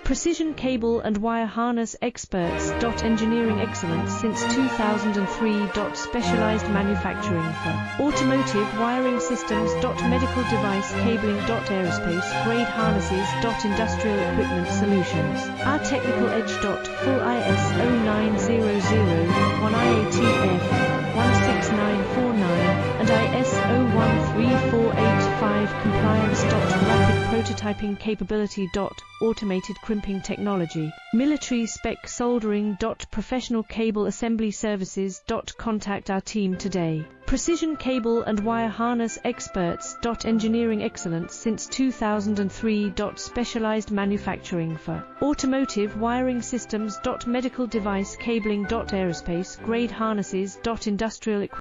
Precision cable and wire harness experts. Engineering excellence since 2003. Specialized manufacturing for automotive wiring systems. Medical device cabling. Aerospace grade harnesses. Industrial equipment solutions. Our technical edge. Full ISO 9001 IATF 16949 and ISO 13485 compliance. Rapid prototyping capability. Automated crimping technology. Military spec soldering. Professional cable assembly services. Contact our team today. Precision cable and wire harness experts. Engineering excellence since 2003. Specialized manufacturing for automotive wiring systems. Medical device cabling. Aerospace grade harnesses. Industrial equipment